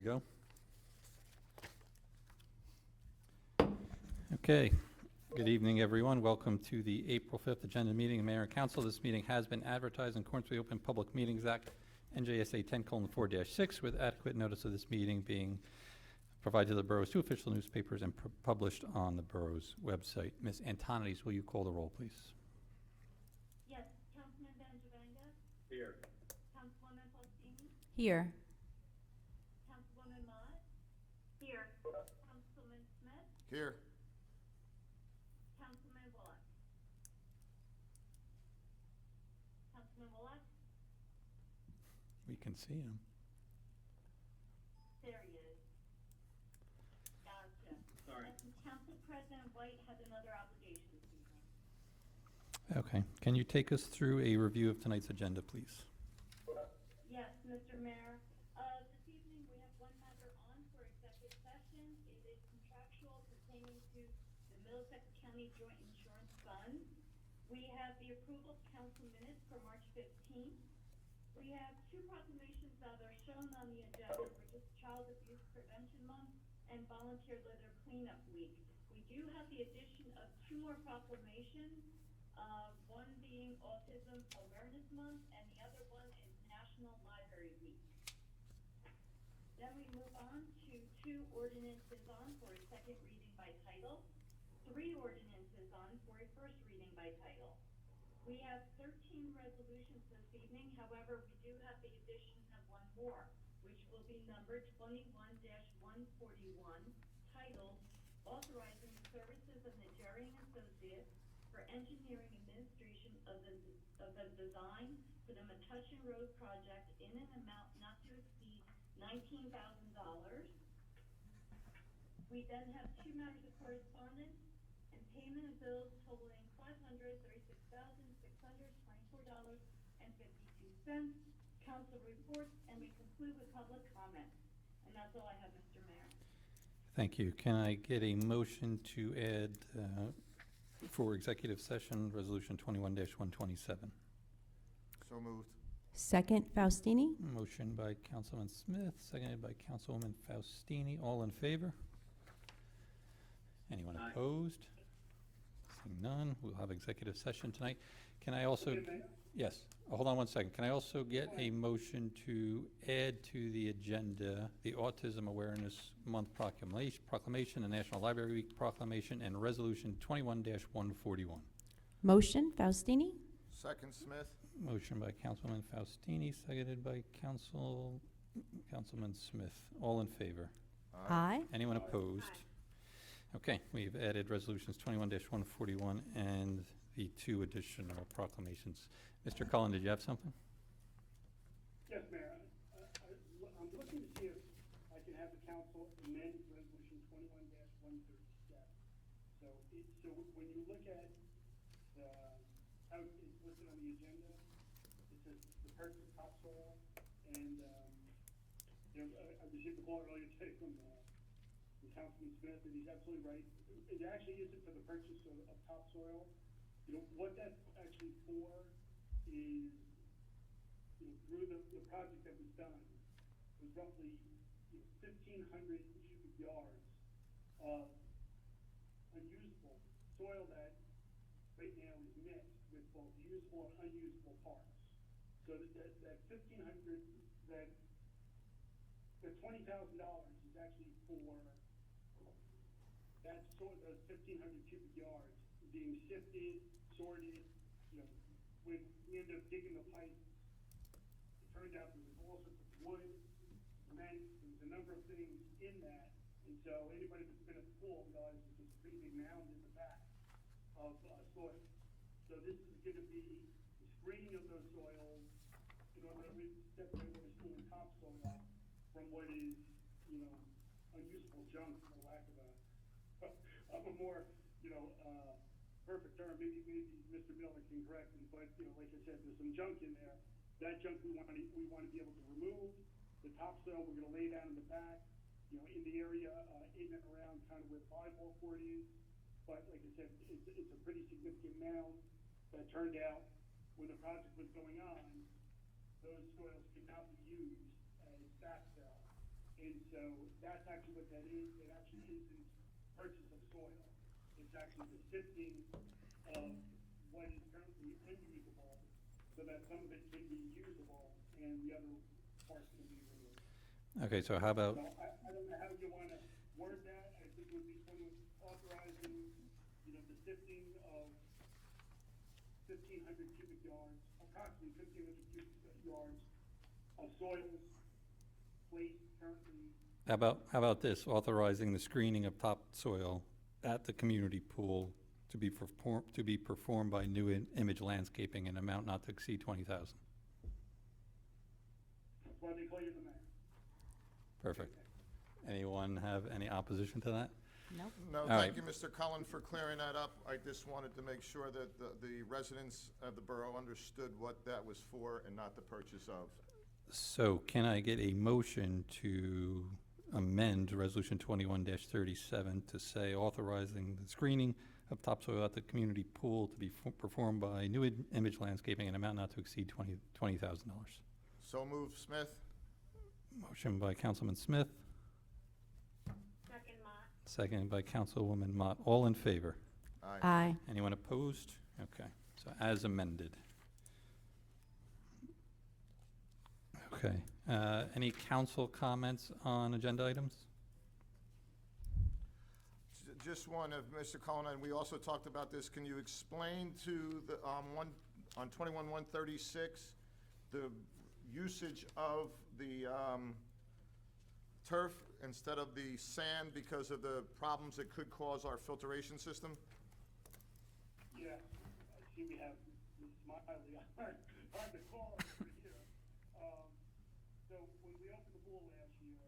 Go. Okay. Good evening, everyone. Welcome to the April 5th agenda meeting of Mayor and Council. This meeting has been advertised in accordance with the Open Public Meetings Act, NJSA 10:4-6, with adequate notice of this meeting being provided to the borough's two official newspapers and published on the borough's website. Ms. Antonides, will you call the roll, please? Yes. Councilman Benjavanga? Here. Councilwoman Faustini? Here. Councilwoman Mott? Here. Councilman Smith? Here. Councilman Bullock? Councilman Bullock? We can see him. There he is. Gotcha. Sorry. And Council President White had another obligation this evening. Okay. Can you take us through a review of tonight's agenda, please? Yes, Mr. Mayor. This evening, we have one matter on for executive session. It is contractual pertaining to the Middlesex County Joint Insurance Fund. We have the approval of council minutes for March 15th. We have two proclamations that are shown on the agenda, which is Child Abuse Prevention Month and Volunteer Litter Cleanup Week. We do have the addition of two more proclamations, one being Autism Awareness Month and the other one is National Library Week. Then we move on to two ordinances on for a second reading by title, three ordinances on for a first reading by title. We have 13 resolutions this evening. However, we do have the addition of one more, which will be number 21-141, titled Authorizing the Services of Najarian Associates for Engineering Administration of the design for the Metuchen Road project in an amount not to exceed $19,000. We then have two matters of correspondence and payment of bills totaling $536,624.52. Council reports, and we conclude with public comment. And that's all I have, Mr. Mayor. Thank you. Can I get a motion to add for executive session resolution 21-127? So moved. Second, Faustini? Motion by Councilman Smith, seconded by Councilwoman Faustini. All in favor? Anyone Aye. opposed? Seeing none, we'll have executive session tonight. Can I also, yes, hold on one second. Can I also get a motion to add to the agenda the Autism Awareness Month proclamation, the National Library Week proclamation, and resolution 21-141? Motion, Faustini? Second, Smith. Motion by Councilman Faustini, seconded by Councilman Smith. All in favor? Aye. Anyone opposed? Okay, we've added resolutions 21-141 and the two additional proclamations. Mr. Cullen, did you have something? Yes, Mayor. I'm looking to see if I can have the council amend resolution 21-137. So when you look at how it's listed on the agenda, it says the purchase of topsoil, and I received a call earlier today from Councilman Smith, and he's absolutely right. It actually isn't for the purchase of topsoil. What that's actually for is, through the project that was done, was roughly 1,500 cubic yards of unusable soil that right now is mixed with both usable and unusable parts. So that 1,500, that the $20,000 is actually for that sort of 1,500 cubic yards being sifted, sorted. When we ended up digging the pipe, it turned out there was all sorts of wood, cement, there was a number of things in that. And so anybody that's been at the pool realizes there's a pretty big mound in the back of soil. So this is going to be the screening of those soils in order to separate what is still in topsoil from what is, unusable junk, for lack of a more, perfect term. Maybe Mr. Miller can correct me, but like I said, there's some junk in there. That junk we want to be able to remove. The topsoil we're going to lay down in the back, in the area in and around kind of where the volleyball court is. But like I said, it's a pretty significant mound that turned out when the project was going on, those soils could not be used as backfill And so that's actually what that is. It actually isn't purchase of soil. It's actually the sifting of what is currently unusable so that some of it can be usable and the other parts can be removed. Okay, so how about, So I don't know how you want to word that. I think it would be someone authorizing, the sifting of 1,500 cubic yards, approximately 1,500 cubic yards of soils placed currently. how about this, authorizing the screening of topsoil at the community pool to be performed by New Image Landscaping in an amount not to exceed $20,000. That's why they call you the mayor. Perfect. Anyone have any opposition to that? Nope. No, All thank right. you, Mr. Cullen, for clearing that up. I just wanted to make sure that the residents of the borough understood what that was for and not the purchase of. So can I get a motion to amend Resolution 21-37 to say authorizing the screening of topsoil at the community pool to be performed by New Image Landscaping in an amount not to exceed $20,000? So moved, Smith. Motion by Councilman Smith, Second, Mott. seconded by Councilwoman Mott. All in favor? Aye. Aye. Anyone opposed? Okay, so as amended. Okay, any council comments on agenda items? Just one of Mr. Cullen, and we also talked about this. Can you explain to the, on 21-136, the usage of the turf instead of the sand because of the problems it could cause our filtration system? Yeah, I see we have Ms. Smiley on the call over here. So when we opened the pool last year,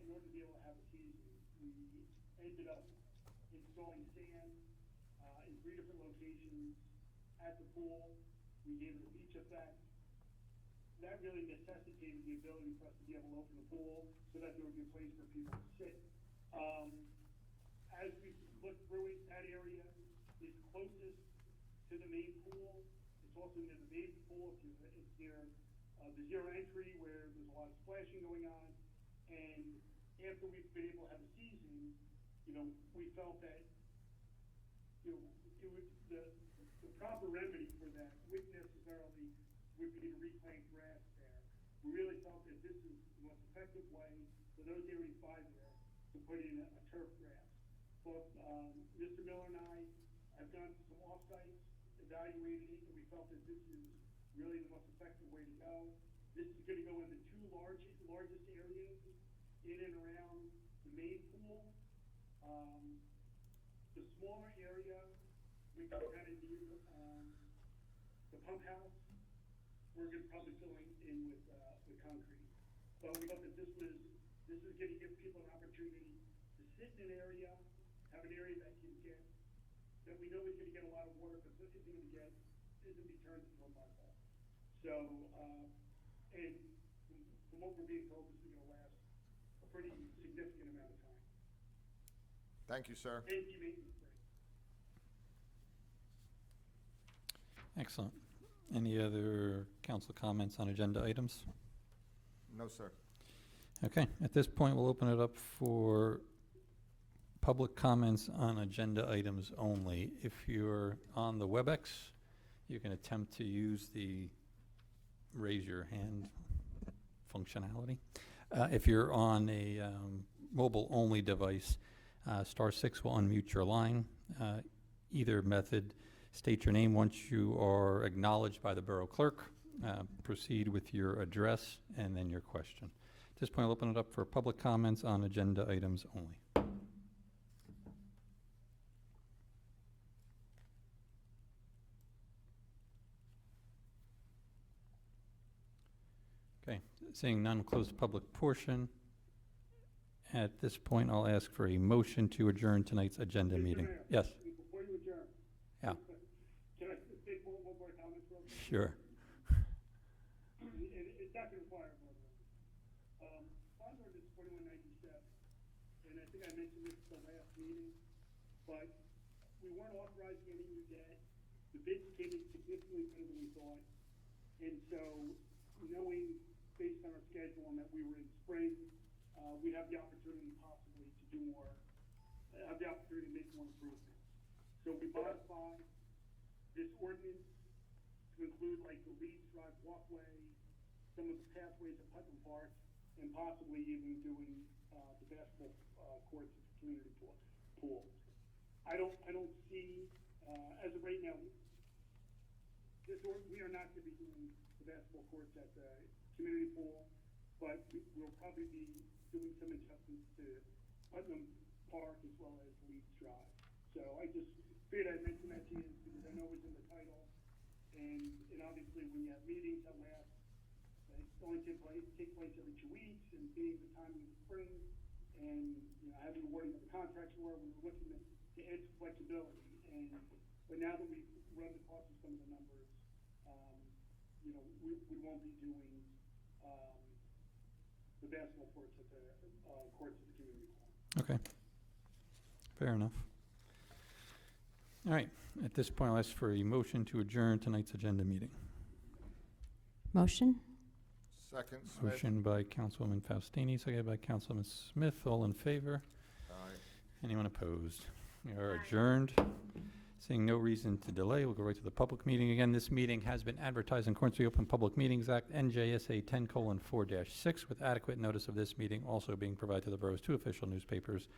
in order to be able to have a season, we ended up installing sand in 3 different locations at the pool. We gave it a beach effect. That really necessitated the ability for us to be able to open the pool so that there would be a place for people to sit. As we look through it, that area is closest to the main pool. It's also near the main pool. It's near the zero entry where there's a lot of splashing going on. And after we've been able to have a season, we felt that, it would, the proper remedy for that wouldn't necessarily would be to replant grass there. We really felt that this is the most effective way for those areas by there to put in a turf grass. Both Mr. Miller and I have done some off-sites, evaluated it, and we felt that this is really the most effective way to go. This is going to go in the 2 largest areas in and around the main pool. The smaller area, we got kind of near the pump house. We're going to probably fill in with concrete. But we thought that this is going to give people an opportunity to sit in an area, have an area that that we know is going to get a lot of water, but isn't going to be turned into a mud hole. So, and from what we're being told, this is going to last a pretty significant amount of time. Thank you, sir. And be maintenance free. Excellent. Any other council comments on agenda items? No, sir. Okay, at this point, we'll open it up for public comments on agenda items only. If you're on the WebEx, you can attempt to use the raise your hand functionality. If you're on a mobile-only device, *6 will unmute your line. Either method, state your name once you are acknowledged by the borough clerk. Proceed with your address and then your question. At this point, I'll open it up for public comments on agenda items only. Okay, seeing none, close the public portion. At this point, I'll ask for a motion to adjourn tonight's agenda Mr. meeting. Mayor, Yes, Before you adjourn. Yeah. Can I make one more comment real quick? sure. It's not going to require a vote. Bond ordinance 2197, and I think I mentioned this at the last meeting, but we weren't authorizing any new debt. The bids came in significantly better than we thought. And so, knowing based on our schedule and that we were in spring, we'd have the opportunity possibly to do more, have the opportunity to make more improvements. So we modified this ordinance to include like the Leeds Drive walkway, some of the pathways at Putnam Park, and possibly even doing, the basketball, courts at the community pool. I don't see, as of right now, we are not gonna be doing the basketball courts at the community pool, but we'll probably be doing some adjustments to Putnam Park as well as Leeds Drive. So I just figured I'd mention that to you because I know it's in the title. And obviously when you have meetings that last, they only take place every 2 weeks, and being the time of the spring, and, you know, having the wording of the contracts where we were looking to add some flexibility. But now that we've run the cost of some of the numbers, you know, we won't be doing, the basketball courts at the, courts at the community hall. Okay. Fair enough. All right, at this point, I'll ask for a motion to adjourn tonight's agenda meeting. Motion? Second, Smith. Motion by Councilwoman Faustini, seconded by Councilman Smith. All in favor? Aye. Anyone opposed? We are adjourned. Seeing no reason to delay, we'll go right to the public meeting. Again, this meeting has been advertised in accordance with the Open Public Meetings Act, NJSA 10:4-6, with adequate notice of this meeting also being provided to the borough's 2 official newspapers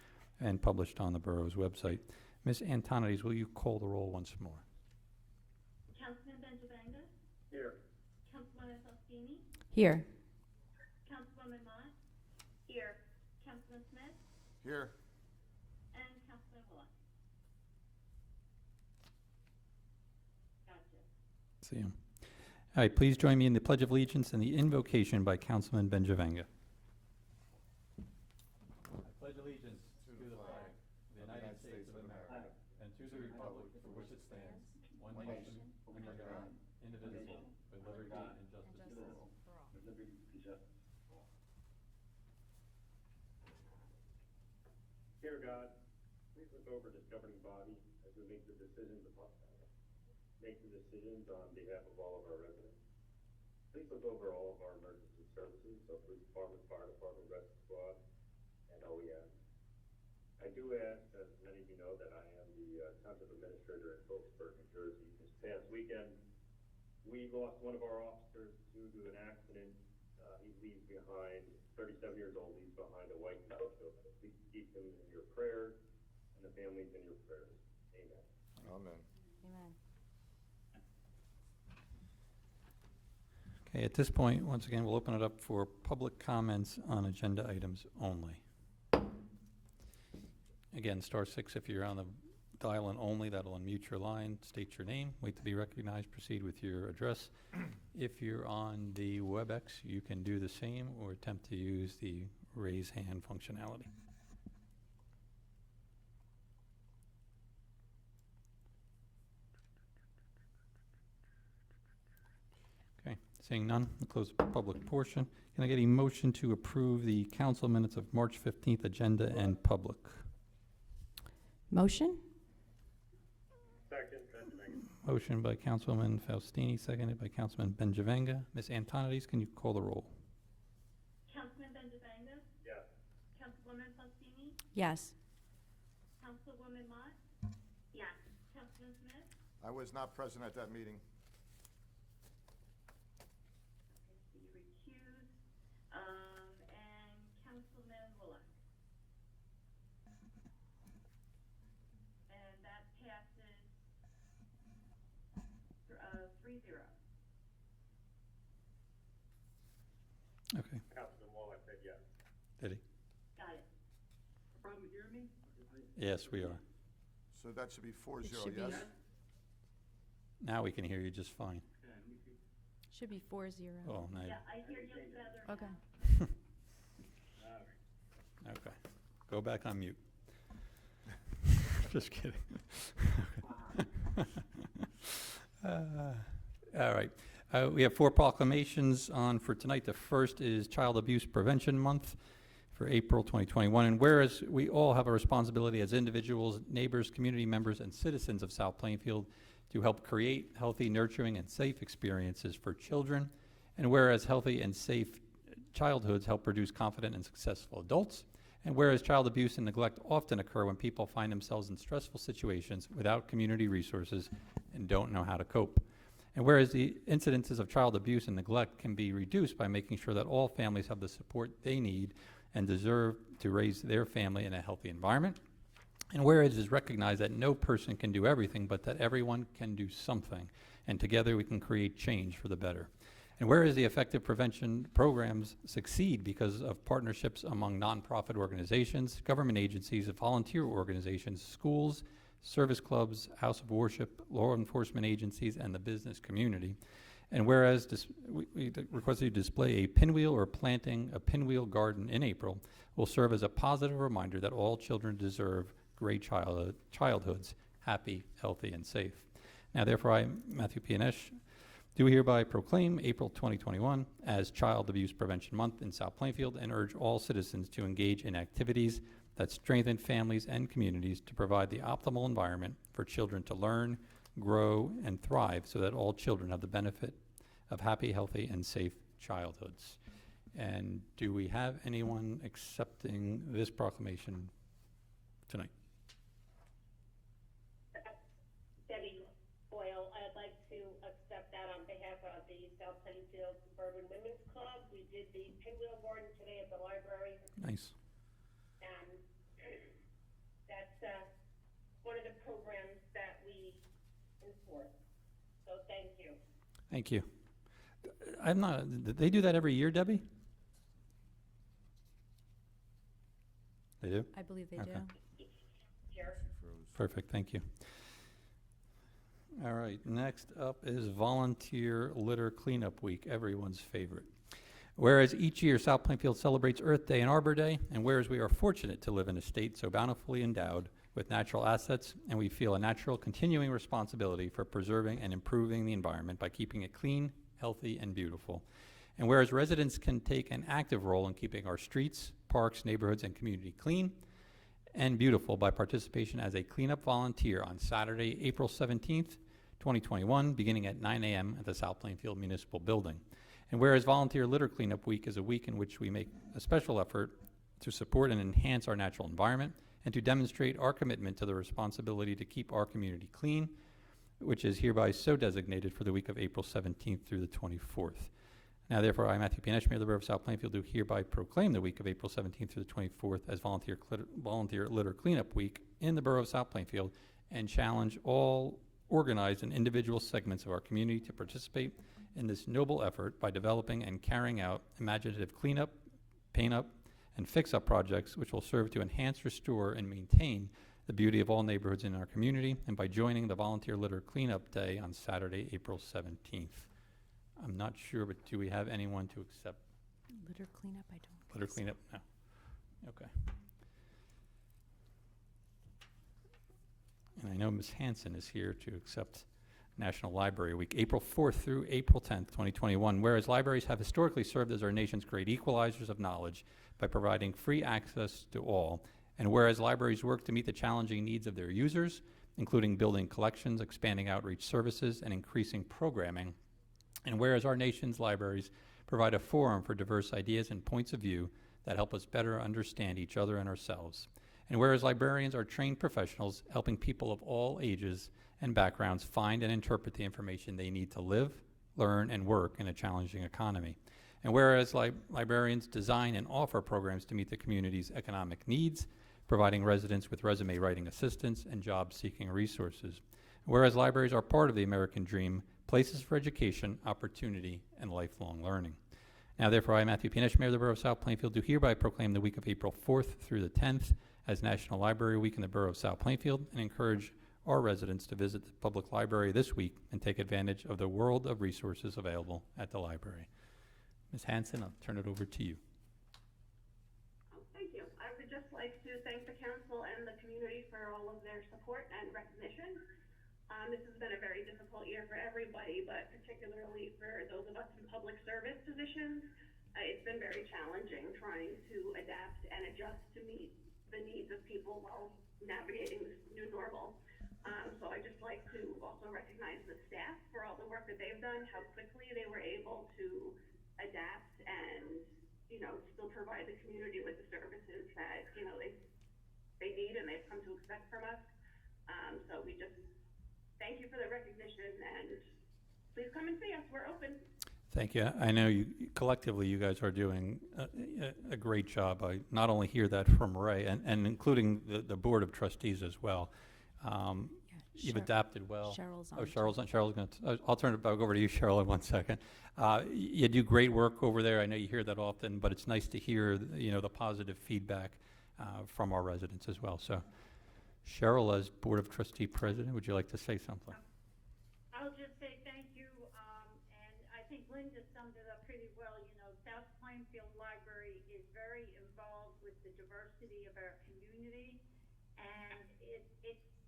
and published on the borough's website. Ms. Antonides, will you call the roll once more? Councilman Benjavanga? Here. Councilwoman Faustini? Here. Councilwoman Mott? Here. Councilman Smith? Here. And Councilman Bullock? Gotcha. See you. All right, please join me in the Pledge of Allegiance and the invocation by Councilman Benjavanga. I pledge allegiance to the flag of the United States of America and to the republic for which it stands, one nation, under God, indivisible, with liberty and justice for all. Dear God, please look over this governing body as we make the decisions on behalf of all of our residents. Please look over all of our emergency services, so police department, fire department, rescue squad, and OEM. I do ask, as many of you know, that I am the township administrator in Phillipsburg, New Jersey. This past weekend, we lost one of our officers due to an accident. He leaves behind, 37 years old, leaves behind a white coat. So please keep him in your prayers and the families in your prayers. Amen. Amen. Amen. Okay, at this point, once again, we'll open it up for public comments on agenda items only. Again, *6 if you're on the dial in only, that'll unmute your line, state your name, wait to be recognized, proceed with your address. If you're on the WebEx, you can do the same or attempt to use the raise hand functionality. Okay, seeing none, we'll close the public portion. Can I get a motion to approve the council minutes of March 15th agenda and public? Motion? Second, Benjamin. Motion by Councilwoman Faustini, seconded by Councilman Benjavanga. Ms. Antonides, can you call the roll? Councilman Benjavanga? Yes. Councilwoman Faustini? Yes. Councilwoman Mott? Yes. Councilman Smith? I was not present at that meeting. Okay, so you recuse. And Councilman Bullock? And that passes 3-0. Okay, Councilman Wallach said yes. did he? Got it. Problem hearing me? Yes, we are. So that should be 4-0, should be- yes? Now we can hear you just fine. Should be 4-0. Oh, now, Yeah, I hear you better now. Okay. okay. Go back on mute. Just kidding. All right. We have 4 proclamations on for tonight. The first is Child Abuse Prevention Month for April 2021. And whereas we all have a responsibility as individuals, neighbors, community members, and citizens of South Plainfield to help create healthy, nurturing, and safe experiences for children, and whereas healthy and safe childhoods help produce confident and successful adults. And whereas child abuse and neglect often occur when people find themselves in stressful situations without community resources and don't know how to cope. And whereas the incidences of child abuse and neglect can be reduced by making sure that all families have the support they need and deserve to raise their family in a healthy environment. And whereas it is recognized that no person can do everything, but that everyone can do something, and together we can create change for the better. And whereas the effective prevention programs succeed because of partnerships among nonprofit organizations, government agencies, volunteer organizations, schools, service clubs, house of worship, law enforcement agencies, and the business community. And whereas we request that you display a pinwheel or planting a pinwheel garden in April will serve as a positive reminder that all children deserve great childhoods, happy, healthy, and safe. Now, therefore, I, Matthew Pianesh, do hereby proclaim April 2021 as Child Abuse Prevention Month in South Plainfield and urge all citizens to engage in activities that strengthen families and communities to provide the optimal environment for children to learn, grow, and thrive so that all children have the benefit of happy, healthy, and safe childhoods. And do we have anyone accepting this proclamation tonight? Debbie Boyle, I'd like to accept that on behalf of the South Plainfield Suburban Women's Club. We did the pinwheel garden today at the library, Nice. and that's one of the programs that we enforce. So thank you. Thank you. I'm not, did they do that every year, Debbie? They do? I believe they Okay. do. Here. Perfect, thank you. All right, next up is Volunteer Litter Cleanup Week, everyone's favorite. Whereas each year South Plainfield celebrates Earth Day and Arbor Day, and whereas we are fortunate to live in a state so bountifully endowed with natural assets, and we feel a natural continuing responsibility for preserving and improving the environment by keeping it clean, healthy, and beautiful. And whereas residents can take an active role in keeping our streets, parks, neighborhoods, and community clean and beautiful by participation as a cleanup volunteer on Saturday, April 17th, 2021, beginning at 9 a.m. at the South Plainfield Municipal Building. And whereas Volunteer Litter Cleanup Week is a week in which we make a special effort to support and enhance our natural environment and to demonstrate our commitment to the responsibility to keep our community clean, which is hereby so designated for the week of April 17th through the 24th. Now, therefore, I, Matthew Pianesh, Mayor of the Borough of South Plainfield, do hereby proclaim the week of April 17th through the 24th as Volunteer Litter Cleanup Week in the Borough of South Plainfield and challenge all organized and individual segments of our community to participate in this noble effort by developing and carrying out imaginative cleanup, paint up, and fix-up projects which will serve to enhance, restore, and maintain the beauty of all neighborhoods in our community, and by joining the Volunteer Litter Cleanup Day on Saturday, April 17th. I'm not sure, but do we have anyone to accept Litter cleanup, I don't. litter guess. cleanup? No. Okay. And I know Ms. Hanson is here to accept National Library Week, April 4th through April 10th, 2021. Whereas libraries have historically served as our nation's great equalizers of knowledge by providing free access to all, and whereas libraries work to meet the challenging needs of their users, including building collections, expanding outreach services, and increasing programming, and whereas our nation's libraries provide a forum for diverse ideas and points of view that help us better understand each other and ourselves, and whereas librarians are trained professionals helping people of all ages and backgrounds find and interpret the information they need to live, learn, and work in a challenging economy, and whereas librarians design and offer programs to meet the community's economic needs, providing residents with resume writing assistance and job-seeking resources, whereas libraries are part of the American dream, places for education, opportunity, and lifelong learning. Now, therefore, I, Matthew Pianesh, Mayor of the Borough of South Plainfield, do hereby proclaim the week of April 4th through the 10th as National Library Week in the Borough of South Plainfield, and encourage our residents to visit the public library this week and take advantage of the world of resources available at the library. Ms. Hanson, I'll turn it over to you. Thank you. I would just like to thank the council and the community for all of their support and recognition. This has been a very difficult year for everybody, but particularly for those of us in public service positions. It's been very challenging trying to adapt and adjust to meet the needs of people while navigating this new normal. So I just like to also recognize the staff for all the work that they've done, how quickly they were able to adapt and, still provide the community with the services that, they need and they've come to expect from us. So we just thank you for the recognition, and please come and see us. We're open. Thank you. I know you collectively, you guys are doing a great job. I not only hear that from Ray, and including the Board of Trustees as well. You've adapted well. Cheryl's on. Oh, Cheryl's on. Cheryl's going to, I'll turn it back over to you, Cheryl, in 1 second. You do great work over there. I know you hear that often, but it's nice to hear, the positive feedback from our residents as well. So, Cheryl, as Board of Trustee President, would you like to say something? I'll just say thank you, and I think Linda summed it up pretty well. South Plainfield Library is very involved with the diversity of our community, and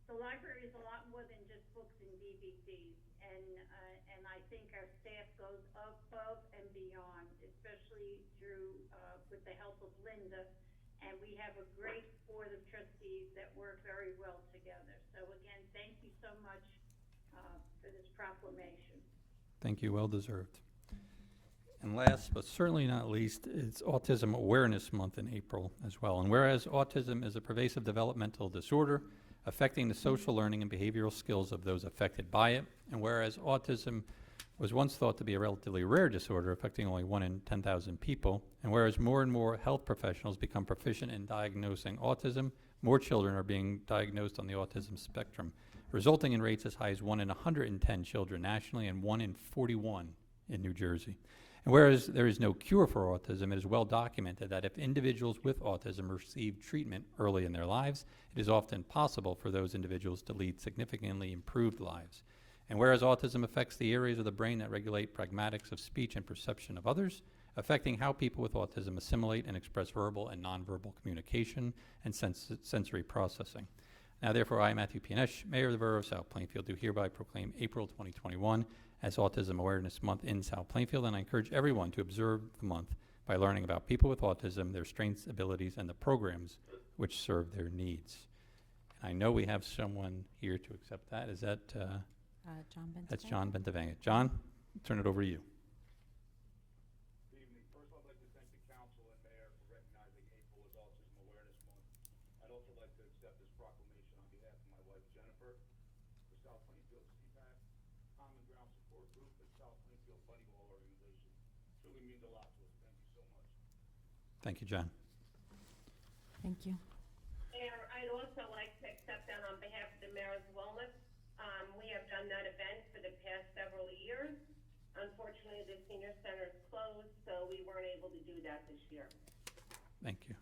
the library is a lot more than just books and DVDs, and I think our staff goes above and beyond, especially through with the help of Linda, and we have a great Board of Trustees that work very well together. So again, thank you so much for this proclamation. Thank you, well deserved. And last, but certainly not least, it's Autism Awareness Month in April as well. And whereas autism is a pervasive developmental disorder affecting the social learning and behavioral skills of those affected by it, and whereas autism was once thought to be a relatively rare disorder affecting only 1 in 10,000 people, and whereas more and more health professionals become proficient in diagnosing autism, more children are being diagnosed on the autism spectrum, resulting in rates as high as 1 in 110 children nationally and 1 in 41 in New Jersey. And whereas there is no cure for autism, it is well documented that if individuals with autism receive treatment early in their lives, it is often possible for those individuals to lead significantly improved lives. And whereas autism affects the areas of the brain that regulate pragmatics of speech and perception of others, affecting how people with autism assimilate and express verbal and nonverbal communication and sensory processing. Now, therefore, I, Matthew Pianesh, Mayor of the Borough of South Plainfield, do hereby proclaim April 2021 as Autism Awareness Month in South Plainfield, and I encourage everyone to observe the month by learning about people with autism, their strengths, abilities, and the programs which serve their needs. And I know we have someone here to accept that. Is that... John Bentavanga. That's John Bentavanga. John, I'll turn it over to you. Good evening. First, I'd like to thank the council and mayor for recognizing April as Autism Awareness Month. I'd also like to accept this proclamation on behalf of my wife Jennifer, the South Plainfield CPAC, Common Ground Support Group, and South Plainfield Buddy Hall Organization. It truly means a lot to us. Thank you so much. Thank you, John. Thank you. Mayor, I'd also like to accept that on behalf of the Mayor's Wellness. We have done that event for the past several years. Unfortunately, the senior center is closed, so we weren't able to do that this year. Thank you.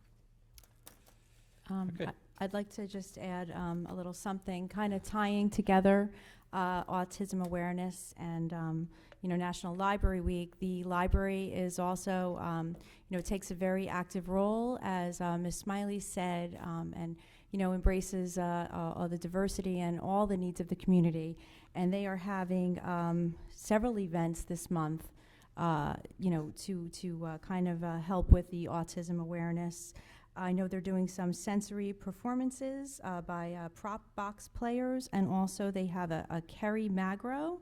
Okay. I'd like to just add a little something, kind of tying together autism awareness and National Library Week. The library is also takes a very active role, as Ms. Smiley said, and embraces all the diversity and all the needs of the community. And they are having several events this month, to kind of help with the autism awareness. I know they're doing some sensory performances by prop box players, and also they have a Kerry Magro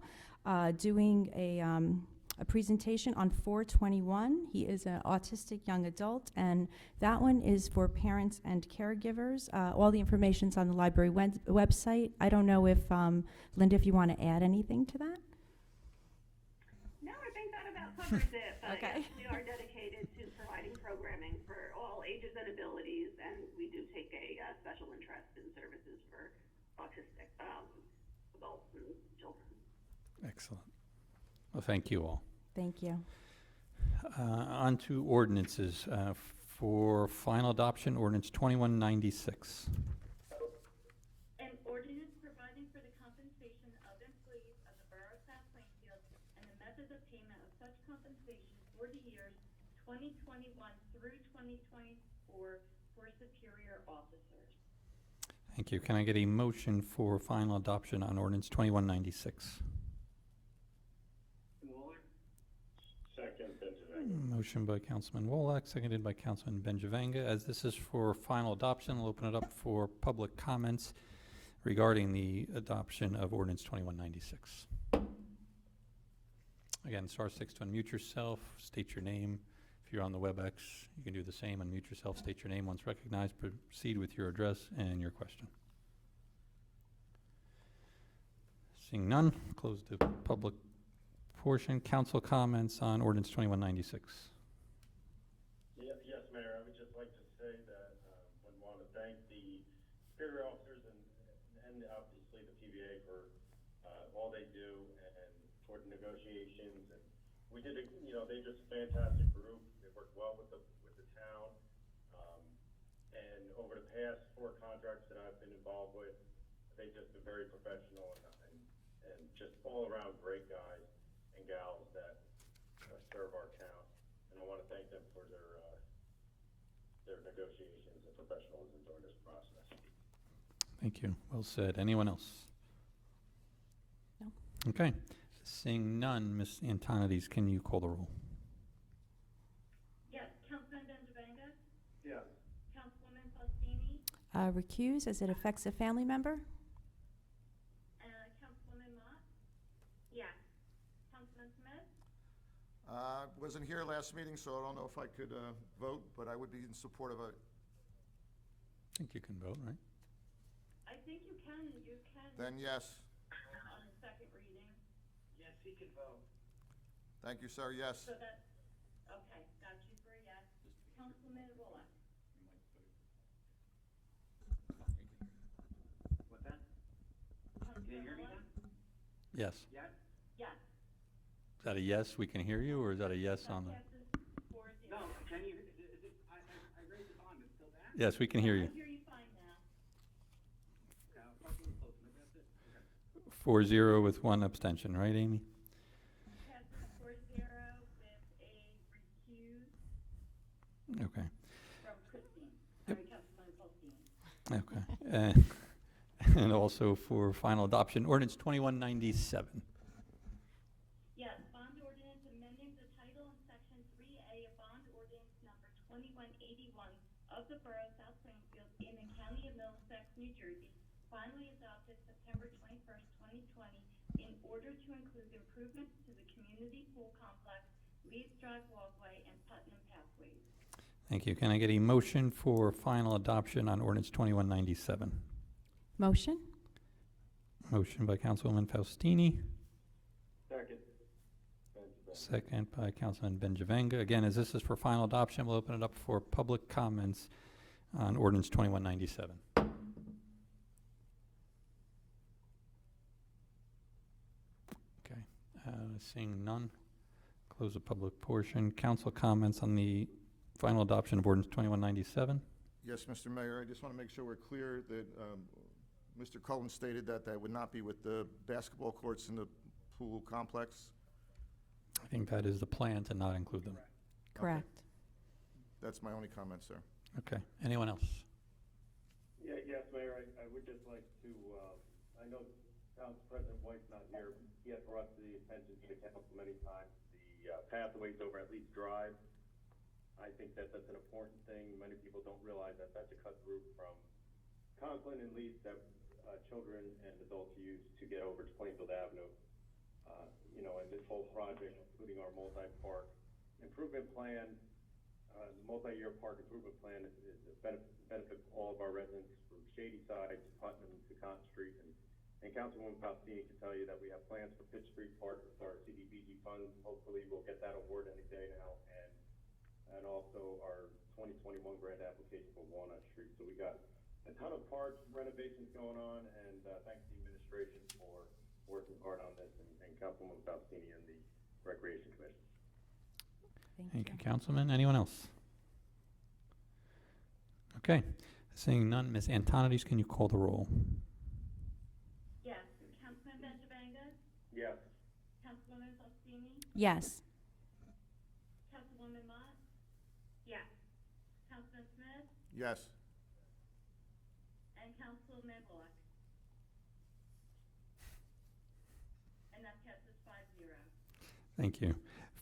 doing a presentation on 4/21. He is an autistic young adult, and that one is for parents and caregivers. All the information's on the library website. I don't know if, Linda, if you want to add anything to that? No, I think that about covers it. But Okay. yes, we are dedicated to providing programming for all ages and abilities, and we do take a special interest in services for autistic adults and children. Excellent. Well, thank you all. Thank you. On to ordinances. For final adoption, ordinance 2196. An ordinance providing for the compensation of employees of the Borough of South Plainfield and the method of payment of such compensation for the years 2021 through 2024 for superior officers. Thank you. Can I get a motion for final adoption on ordinance 2196? Second, Benjamin. Motion by Councilman Wolak, seconded by Councilman Benjavanga. As this is for final adoption, I'll open it up for public comments regarding the adoption of ordinance 2196. Again, *6 to unmute yourself, state your name. If If you're on the WebEx, you can do the same, unmute yourself, state your name once recognized, proceed with your address and your question. Seeing none, close the public portion. Council comments on ordinance 2196. Yes, Mayor, I would just like to say that I want to thank the superior officers and obviously the TVA for all they do and for the negotiations. And we did, they're just a fantastic group. They work well with the town. And over the past 4 contracts that I've been involved with, they've just been very professional and just all around great guys and gals that serve our town. And I want to thank them for their negotiations and professionalism during this process. Thank you. Well said. Anyone else? No. Okay. Seeing none, Ms. Antonides, can you call the roll? Yes, Councilman Benjavanga? Yes. Councilwoman Faustini? Recuse as it affects a family member? Councilwoman Mott? Yes. Councilman Smith? Wasn't here last meeting, so I don't know if I could vote, but I would be in support of a, I think you can vote, right? I think you can. then yes. On the second reading. Yes, he can vote. Thank you, sir, yes. So that, okay, got you for a yes. Councilman Bullock? What's that? Councilman Can you hear me Bullock? now? Yes. Yes? Yes. Is that a yes, we can hear you, or is that a yes on the? That passes 4-0. No, can you, I raised the volume, it's still there? Yes, we can hear you. I hear you fine now. Okay, I'll talk a little closer, maybe that's it. Okay. 4-0 with 1 abstention, right, Amy? Passes 4-0 with a recuse Okay. from Christine. Sorry, Councilman Faustini. Okay. And also for final adoption, ordinance 2197. Yes, bond ordinance amending the title in section 3A of bond ordinance number 2181 of the Borough of South Plainfield in the County of Middlesex, New Jersey, finally adopted September 21st, 2020, in order to include improvements to the community pool complex, Leeds Drive walkway, and Putnam pathways. Thank you. Can I get a motion for final adoption on ordinance 2197? Motion? Motion by Councilwoman Faustini, Second. second by Councilman Benjavanga. Again, as this is for final adoption, we'll open it up for public comments on ordinance 2197. Okay, seeing none, close the public portion. Council comments on the final adoption of ordinance 2197. Yes, Mr. Mayor, I just want to make sure we're clear that Mr. Cullen stated that that would not be with the basketball courts in the pool complex. I think that is the plan to not include them. Correct. That's my only comment, sir. Okay, anyone else? Yes, Mayor, I would just like to, I know Council President White's not here. He had brought to the attention to the council many times the pathways over at Leeds Drive. I think that that's an important thing. Many people don't realize that that's a cut through from Conklin and Leeds that children and adults use to get over to Plainfield Avenue. And this whole project, including our multi-park improvement plan, multi-year park improvement plan is a benefit all of our residents from Shady Side to Putnam to Cotton Street. And Councilwoman Faustini can tell you that we have plans for Pitt Street Park with our CDBG funds. Hopefully we'll get that award any day now. And also our 2021 grant application for Walnut Street. So we got a ton of park renovations going on, and thanks to the administration for working hard on this, and Councilwoman Faustini and the Recreation Commission. Thank you, Councilman. Anyone else? Okay, seeing none, Ms. Antonides, can you call the roll? Yes, Councilman Benjavanga? Yes. Councilwoman Faustini? Yes. Councilwoman Mott? Yes. Councilman Smith? Yes. And Councilman Bullock? And that passes 5-0. Thank you.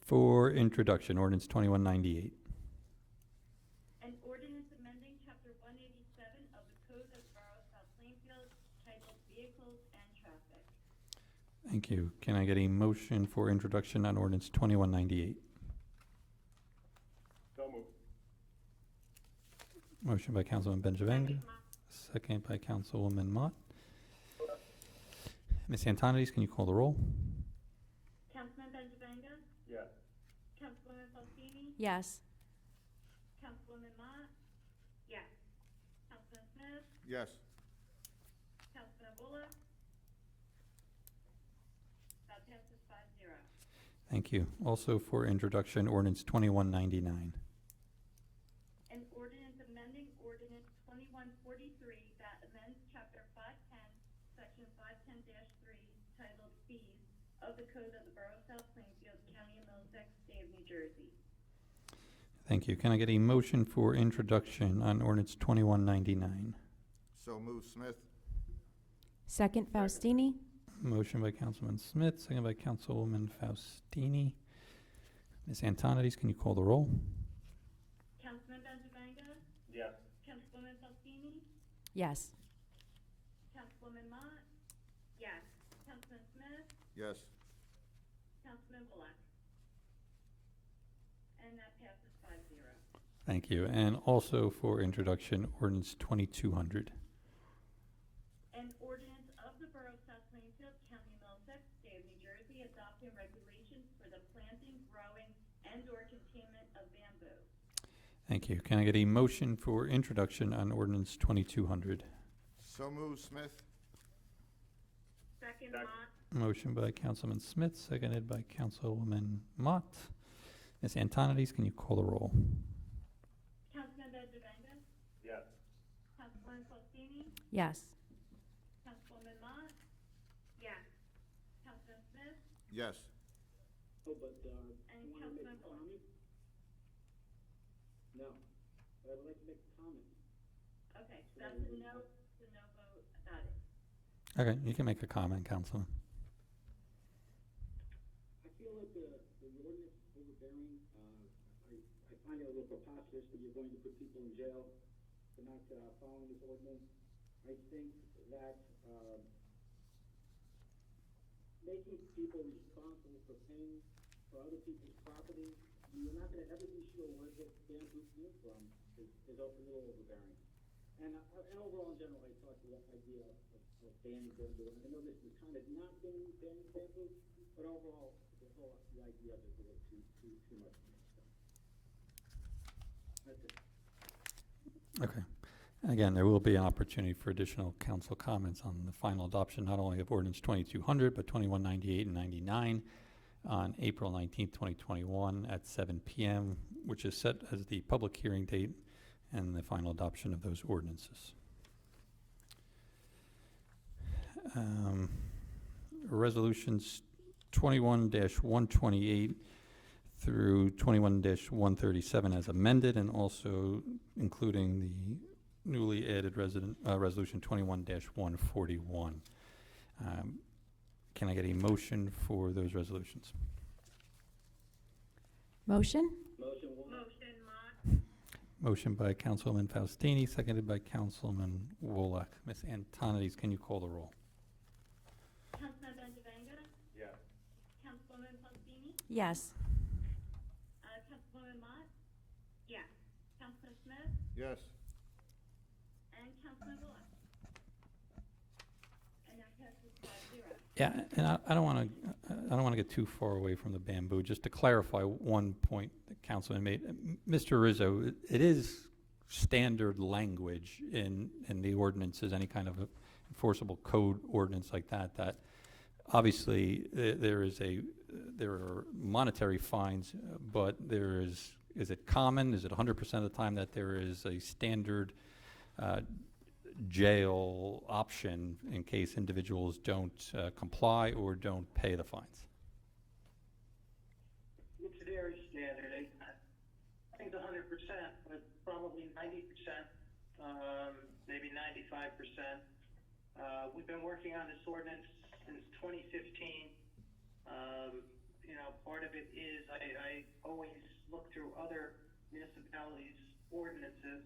For introduction, ordinance 2198. An ordinance amending Chapter 187 of the Code of the Borough of South Plainfield titled Vehicles and Traffic. Thank you. Can I get a motion for introduction on ordinance 2198? Motion by Councilman Benjavanga, second by Councilwoman Mott. Ms. Antonides, can you call the roll? Councilman Benjavanga? Yes. Councilwoman Fostini? Yes. Councilwoman Mott? Yes. Councilman Smith? Yes. Councilman Bullock? That passes 5-0. Thank you. Also for introduction, ordinance 2199. An ordinance amending ordinance 2143 that amends chapter 510, section 510-3, titled Fees of the Code of the Borough of South Plainfield, County of Middlesex, State of New Jersey. Thank you. Can I get a motion for introduction on ordinance 2199? So move, Smith. Second, Faustini? Motion by Councilman Smith, second by Councilwoman Faustini. Ms. Antonides, can you call the roll? Councilman Benjavanga? Yes. Councilwoman Fostini? Yes. Councilwoman Mott? Yes. Councilman Smith? Yes. Councilman Bullock? And that passes 5-0. Thank you. And also for introduction, ordinance 2200. An ordinance of the Borough of South Plainfield, County of Middlesex, State of New Jersey, adopting regulations for the planting, growing, and/or containment of bamboo. Thank you. Can I get a motion for introduction on ordinance 2200? So move, Smith. Second, Second. Mott? Motion by Councilman Smith, seconded by Councilwoman Mott. Ms. Antonides, can you call the roll? Councilman Benjavanga? Yes. Councilwoman Fostini? Yes. Councilwoman Mott? Yes. Councilman Smith? Yes. Oh, but, And you wanna make Councilman a Bullock. comment? No, but I would like to make a comment. Okay, so that's a no vote, got it. Okay, you can make a comment, Councilman. I feel like the ordinance overbearing, I find it a little preposterous that you're going to put people in jail for not, following this ordinance. I think that, making people responsible for paying for other people's property, you're not gonna ever be sure where this bamboo came from, is a little overbearing. And overall, in general, I thought the idea of banning bamboo, and I know this is kind of not banning bamboo, but overall, the idea of it was a little too much for me, so. That's it. Okay. Again, there will be an opportunity for additional council comments on the final adoption, not only of ordinance 2200, but 2198 and 99 on April 19th, 2021 at 7 p.m., which is set as the public hearing date and the final adoption of those ordinances. Resolutions 21-128 through 21-137 as amended, and also including the newly added resolution 21-141. Can I get a motion for those resolutions? Motion? Motion one. Motion, Mott? Motion by Councilman Faustini, seconded by Councilman Woloch. Ms. Antonides, can you call the roll? Councilman Benjavanga? Yes. Councilwoman Fostini? Yes. Councilwoman Mott? Yes. Councilman Smith? Yes. And Councilman Bullock? And that passes 5-0. Yeah, and I don't want to get too far away from the bamboo. Just to clarify one point that Councilman made, Mr. Rizzo, it is standard language in the ordinances, any kind of enforceable code ordinance like that, that obviously there are monetary fines, but is it common? Is it 100% of the time that there is a standard jail option in case individuals don't comply or don't pay the fines? It's very standard. I think it's 100%, but probably 90%, maybe 95%. We've been working on this ordinance since 2015. Part of it is I always look through other municipalities' ordinances.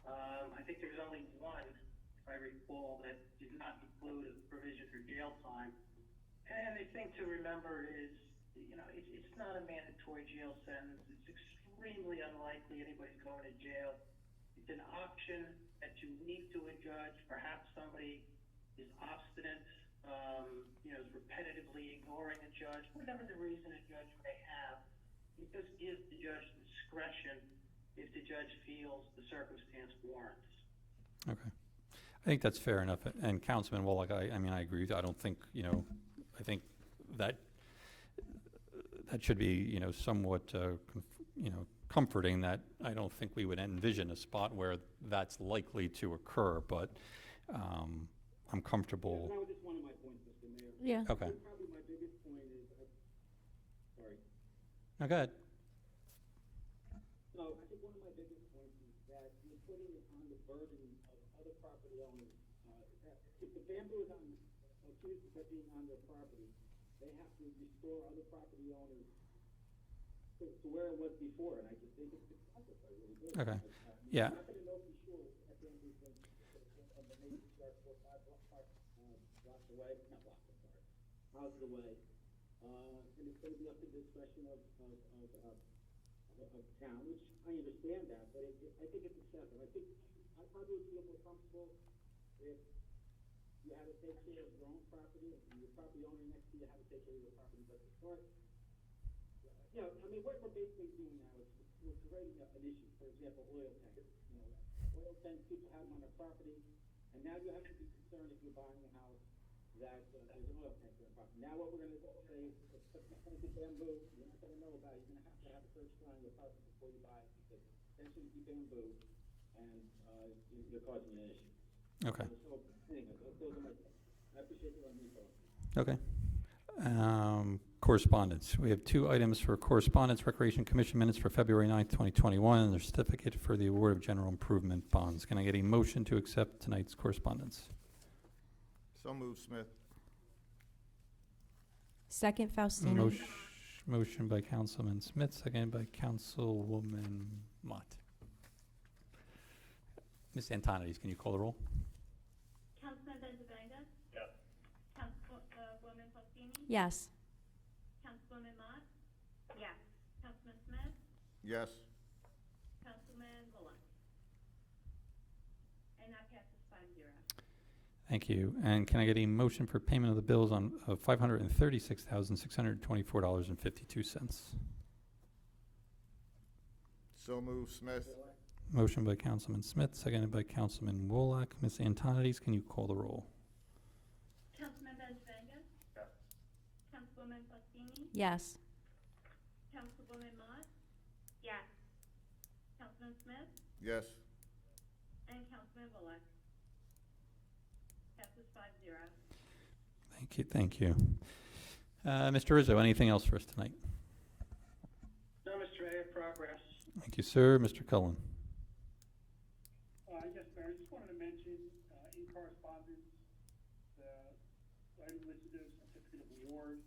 I think there's only one, if I recall, that did not include a provision for jail time. And the thing to remember is, it's not a mandatory jail sentence. It's extremely unlikely anybody's going to jail it's an option that you leave to a judge. Perhaps somebody is obstinate, is repetitively ignoring a judge, whatever the reason a judge may have. It just gives the judge discretion if the judge feels the circumstance warrants. Okay. I think that's fair enough. And Councilman Wallach, I mean, I agree with you. I don't think, I think that should be, somewhat, comforting, that I don't think we would envision a spot where that's likely to occur, but I'm comfortable. That was just one of my points, Mr. Mayor. Yeah. Okay. Probably my biggest point is, sorry. No, go ahead. So I think one of my biggest points is that you're putting it on the burden of other property owners. If the bamboo is accused of being on their property, they have to restore other property owners to where it was before, and I just think it's excessive. I really do. Okay. Yeah. I'm not going to know for sure if bamboo's been from the neighbor's yard 4 or 5 blocks away, not blocks, I'm sorry, houses away, and it's going to be up to the discretion of town, which I understand that, but I think it's excessive. I think I probably would feel more comfortable if you had to take care of your own property, and your property owner next to you had to take care of your property, but to start, I mean, what we're basically doing now is we're creating an issue. For example, oil tanks. Oil tanks, people have them on their property, and now you have to be concerned if you're buying a house that there's an oil tank on the property. Now what we're going to say is, if it's going to be bamboo, you're not going to know about it. You're going to have a search on your property before you buy it, because that shouldn't be bamboo, and you're causing an issue. Okay. So anyway, those are my thoughts. I appreciate you letting me talk. Okay. Correspondence. We have 2 items for correspondence: Recreation Commission minutes for February 9th, 2021, and the certificate for the award of general improvement bonds. Can I get a motion to accept tonight's correspondence? So moved, Smith. Second, Faustino. Motion by Councilman Smith, seconded by Councilwoman Mott. Ms. Antonides, can you call the roll? Councilman Benjavanga? Yes. Councilwoman Faustini? Yes. Councilwoman Mott? Yes. Councilman Smith? Yes. Councilman Bullock? And that passes 5-0. Thank you. And can I get a motion for payment of the bills of $536,624.52? So moved, Smith. Motion by Councilman Smith, seconded by Councilman Wolock. Ms. Antonides, can you call the roll? Councilman Benjavanga? Yes. Councilwoman Faustini? Yes. Councilwoman Mott? Yes. Councilman Smith? Yes. And Councilman Bullock? Passes 5-0. Thank you, thank you. Mr. Rizzo, anything else for us tonight? No, Mr. Mayor, progress. Thank you, sir. Mr. Cullen. Yes, Mayor, I just wanted to mention, in correspondence, the item listed as certificate of award,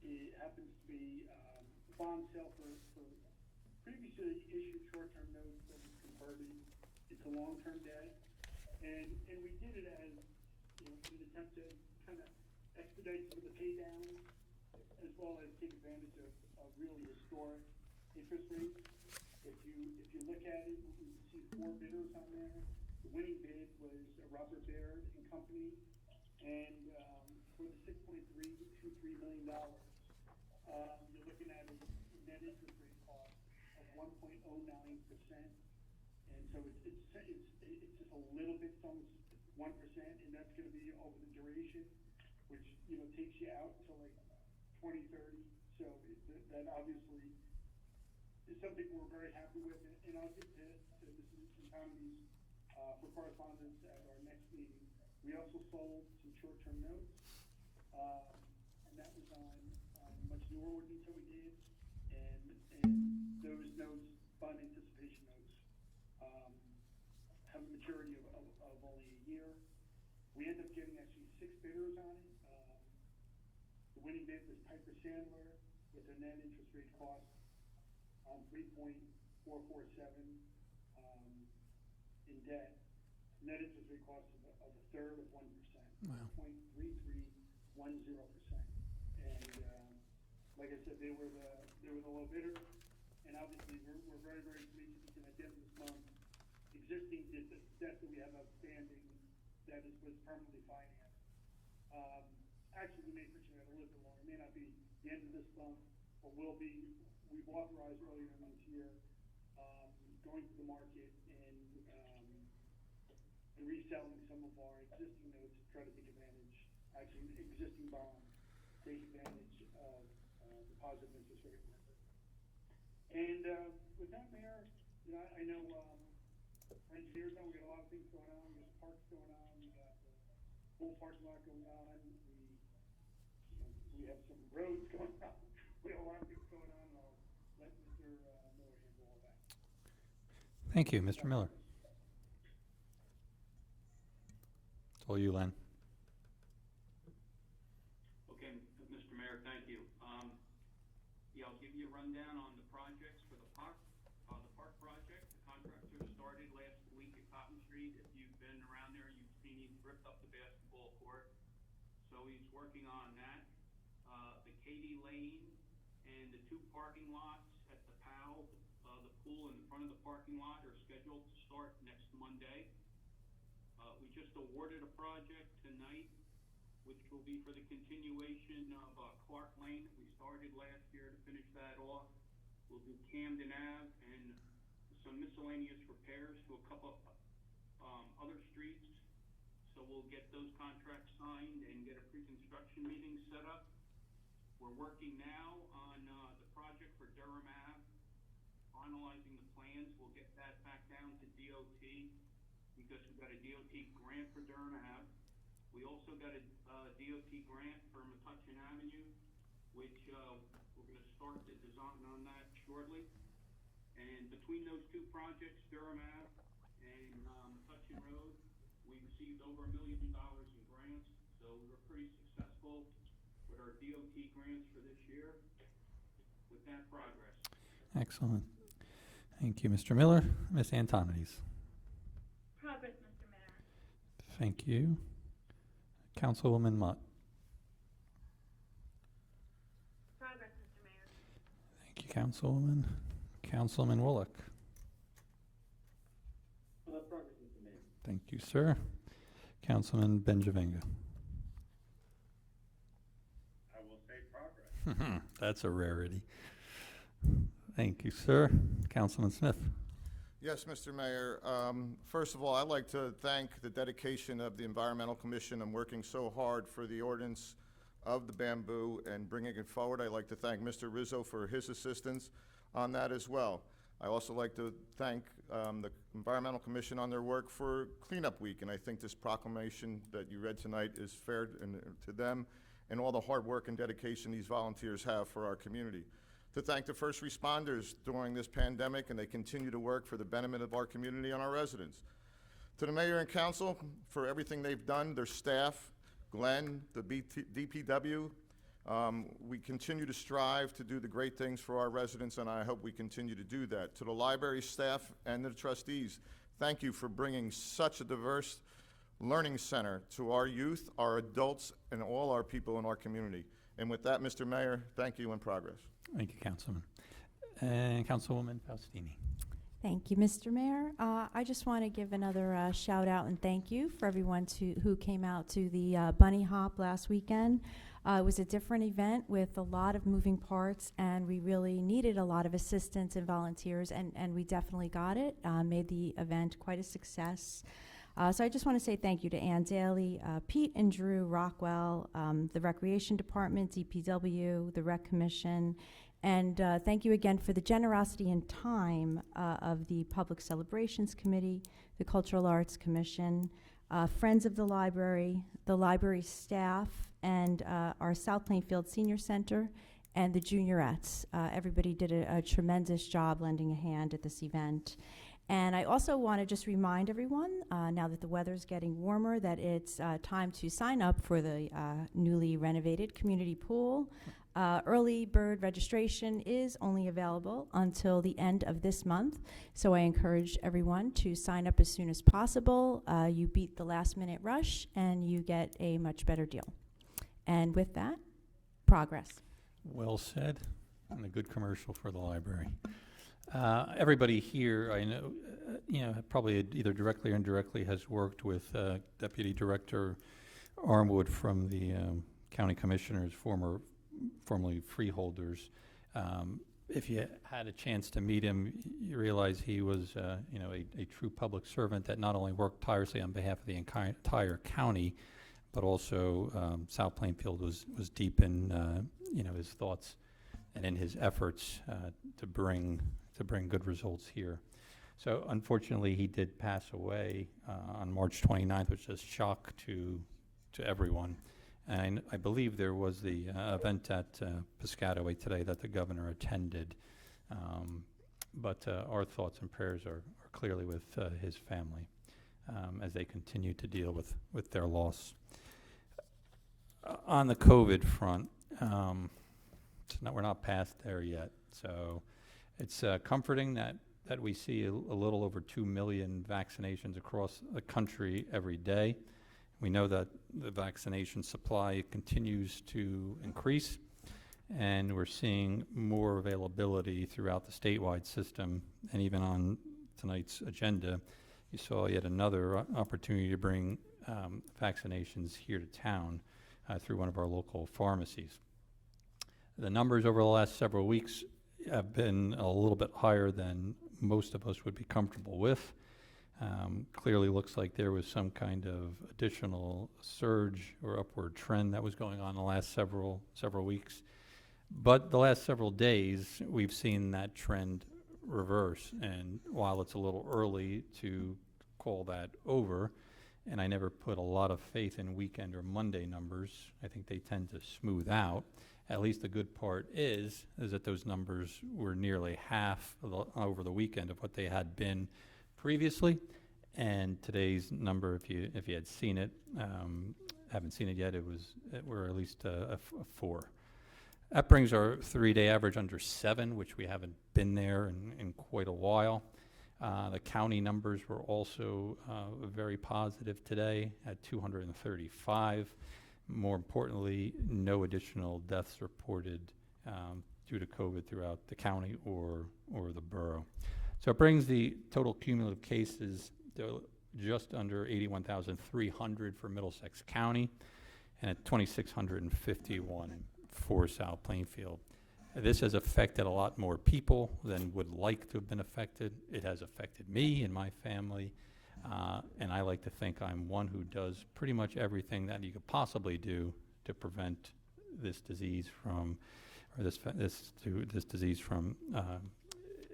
it happens to be, bond sale for previously issued short-term notes that was converted into long-term debt. And we did it as, in an attempt to kind of expedite some of the pay downs, as well as take advantage of really historic interest rates. If you look at it, you can see 4 bidders on there. The winning bid was Robert Baird and Company, and for the $6.323 million, you're looking at a net interest rate cost of 1.09%, and so it's just a little bit from 1%, and that's going to be over the duration, which takes you out to like 2030. So that obviously is something we're very happy with, and I'll get to Mrs. Antonides for correspondence at our next meeting. We also sold some short-term notes, and that was on much newer ordinance that we did, and those notes, bond anticipation notes, have a maturity of only a year. We ended up getting actually 6 bidders on it. The winning bid was Piper Sandler with a net interest rate cost on 3.447 in debt. Net interest rate cost of a third of 1%, Wow. 0.3310%. And like I said, they were the low bidder. And obviously, we're very, very pleased because at the end of this month, existing debt that we have outstanding that was permanently financed. Actually, we may push it out a little bit longer. It may not be the end of this month, but will be. We've authorized earlier in this year going to the market and reselling some of our existing notes to try to take advantage, actually existing bonds, take advantage of the positive interest rate. And with that, Mayor, you know, I know our engineers know we got a lot of things going on. We got the parks going on. We got the whole parking lot going on. We have some roads going on. We have a lot of things going on. I'll let Mr. Miller handle all that. Thank you, Mr. Miller. It's all you, Len. Okay, Mr. Mayor, thank you. Yeah, I'll give you a rundown on the projects for the park project. The contractor started last week at Cotton Street. If you've been around there, you've seen he's ripped up the basketball court. So he's working on that. The Katy Lane and the 2 parking lots at the POW, the pool in the front of the parking lot are scheduled to start next Monday. We just awarded a project tonight, which will be for the continuation of Clark Lane that we started last year to finish that off. We'll do Camden Ave and some miscellaneous repairs to a couple other streets. So we'll get those contracts signed and get a pre-construction meeting set up. We're working now on the project for Durham Ave, finalizing the plans. We'll get that back down to DOT because we've got a DOT grant for Durham Ave. We also got a DOT grant for Metuchen Avenue, which we're going to start the design on that shortly. And between those 2 projects, Durham Ave and Metuchen Road, we received over $1 million in grants, so we were pretty successful with our DOT grants for this year with that progress. Excellent. Thank you, Mr. Miller. Ms. Antonides. Progress, Mr. Mayor. Thank you. Councilwoman Mott. Progress, Mr. Mayor. Thank you, Councilwoman. Councilman Woloch. Progress, Mr. Mayor. Thank you, sir. Councilman Benjavenga. I will say progress. That's a rarity. Thank you, sir. Councilman Smith. Yes, Mr. Mayor. First of all, I'd like to thank the dedication of the Environmental Commission in working so hard for the ordinance of the bamboo and bringing it forward. I'd like to thank Mr. Rizzo for his assistance on that as well. I also like to thank the Environmental Commission on their work for Cleanup Week, and I think this proclamation that you read tonight is fair to them and all the hard work and dedication these volunteers have for our community. To thank the first responders during this pandemic, and they continue to work for the betterment of our community and our residents. To the mayor and council for everything they've done, their staff, Glenn, the DPW, we continue to strive to do the great things for our residents, and I hope we continue to do that. To the library staff and the trustees, thank you for bringing such a diverse learning center to our youth, our adults, and all our people in our community. And with that, Mr. Mayor, thank you and progress. Thank you, Councilman. And Councilwoman Faustini. Thank you, Mr. Mayor. I just want to give another shout out and thank you for everyone who came out to the Bunny Hop last weekend. It was a different event with a lot of moving parts, and we really needed a lot of assistance and volunteers, and we definitely got it. Made the event quite a success. So I just want to say thank you to Ann Daly, Pete and Drew Rockwell, the Recreation Department, DPW, the Rec Commission, and thank you again for the generosity and time of the Public Celebrations Committee, the Cultural Arts Commission, Friends of the library staff, and our South Plainfield Senior Center, and the juniorettes. Everybody did a tremendous job lending a hand at this event. And I also want to just remind everyone, now that the weather's getting warmer, that it's time to sign up for the newly renovated community pool. Early bird registration is only available until the end of this month, so I encourage everyone to sign up as soon as possible. You beat the last minute rush and you get a much better deal. And with that, progress. Well said, and a good commercial for the library. Everybody here, I know, probably either directly or indirectly has worked with Deputy Director Armwood from the County Commissioners, formerly freeholders. If you had a chance to meet him, you realize he was, a true public servant that not only worked tirelessly on behalf of the entire county, but also South Plainfield was deep in, his thoughts and in his efforts to bring good results here. So unfortunately, he did pass away on March 29th, which is a shock to everyone. And I believe there was the event at Piscataway today that the governor attended. But our thoughts and prayers are clearly with his family as they continue to deal with their loss. On the COVID front, we're not past there yet. So it's comforting that we see a little over 2 million vaccinations across the country every day. We know that the vaccination supply continues to increase, and we're seeing more availability throughout the statewide system. And even on tonight's agenda, you saw yet another opportunity to bring vaccinations here to town through one of our local pharmacies. The numbers over the last several weeks have been a little bit higher than most of us would be comfortable with. Clearly looks like there was some kind of additional surge or upward trend that was going on the last several weeks. But the last several days, we've seen that trend reverse. And while it's a little early to call that over, and I never put a lot of faith in weekend or Monday numbers, I think they tend to smooth out. At least the good part is that those numbers were nearly half over the weekend of what they had been previously. And today's number, if you had seen it, haven't seen it yet, we're at least a 4. That brings our 3-day average under 7, which we haven't been there in quite a while. The county numbers were also very positive today at 235. More importantly, no additional deaths reported due to COVID throughout the county or the borough. So it brings the total cumulative cases to just under 81,300 for Middlesex County and at 2,651 for South Plainfield. This has affected a lot more people than would like to have been affected. It has affected me and my family, and I like to think I'm one who does pretty much everything that you could possibly do to prevent this disease from, or this disease from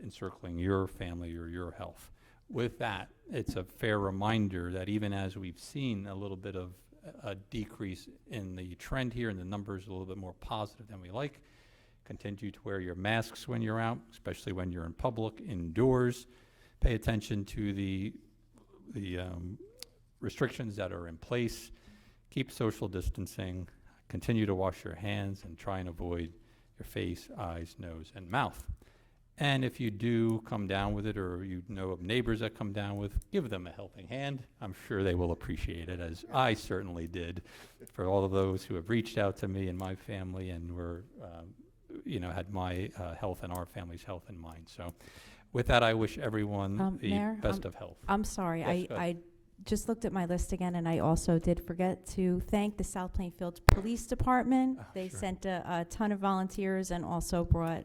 encircling your family or your health. With that, it's a fair reminder that even as we've seen a little bit of a decrease in the trend here and the numbers a little bit more positive than we like, continue to wear your masks when you're out, especially when you're in public, indoors. Pay attention to the restrictions that are in place. Keep social distancing. Continue to wash your hands and try and avoid your face, eyes, nose, and mouth. And if you do come down with it, or you know of neighbors that come down with, give them a helping hand. I'm sure they will appreciate it, as I certainly did, for all of those who have reached out to me and my family and were, had my health and our family's health in mind. So with that, I wish everyone the Mayor, best of health. I'm sorry, Yes, go ahead. I just looked at my list again, and I also did forget to thank the South Plainfield Police Department. They Sure. sent a ton of volunteers and also brought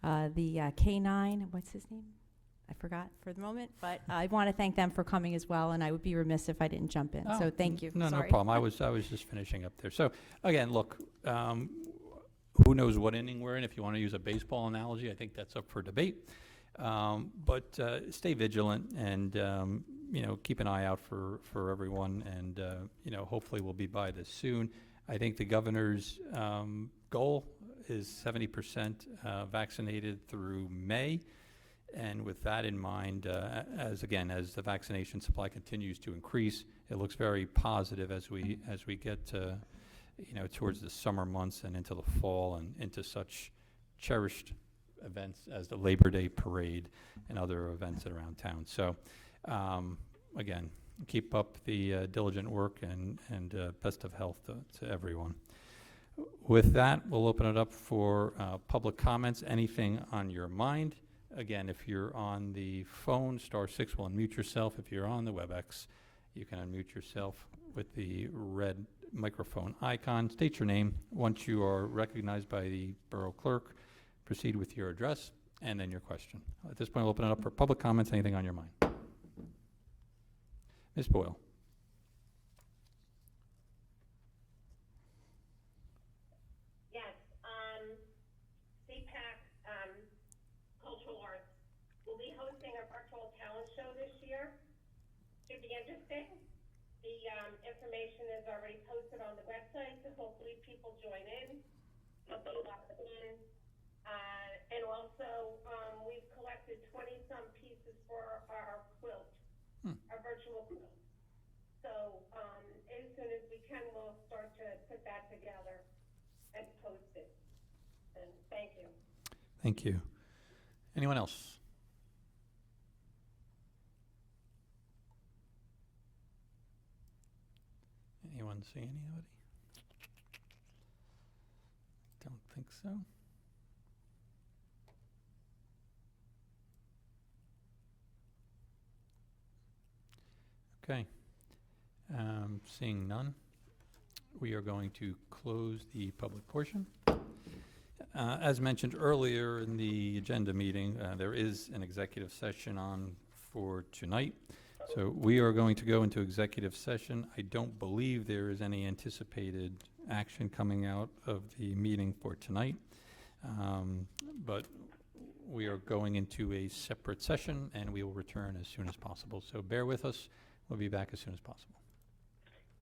the K9, what's his name? I forgot for the moment, but I want to thank them for coming as well, and I would be remiss if I didn't jump in. So thank you. No, Sorry. no problem. I was just finishing up there. So again, look, who knows what inning we're in? If you want to use a baseball analogy, I think that's up for debate. But stay vigilant and keep an eye out for everyone, and hopefully we'll be by this soon. I think the governor's goal is 70% vaccinated through May. And with that in mind, as the vaccination supply continues to increase, it looks very positive as we get towards the summer months and into the fall and into such cherished events as the Labor Day Parade and other events around town. So again, keep up the diligent work and best of health to everyone. With that, we'll open it up for public comments. Anything on your mind? Again, if you're on the phone, *6 will unmute yourself. If you're on the WebEx, you can unmute yourself with the red microphone icon. State your name. Once you are recognized by the borough clerk, proceed with your address and then your question. At this point, we'll open it up for public comments. Anything on your mind? Ms. Boyle. Yes, CPAC, Cultural Arts will be hosting a virtual talent show this year. Should be interesting. The information is already posted on the website, so hopefully people join in. It'll be a lot of fun. And also, we've collected 20-some pieces for our quilt, our virtual quilt. So as soon as we can, we'll start to put that together and post it. And thank you. Thank you. Anyone else? Anyone see anybody? Don't think so. Okay. Seeing none, we are going to close the public portion. As mentioned earlier in the agenda meeting, there is an executive session on for tonight. So we are going to go into executive session. I don't believe there is any anticipated action coming out of the meeting for tonight. But we are going into a separate session and we will return as soon as possible. So bear with us. We'll be back as soon as possible.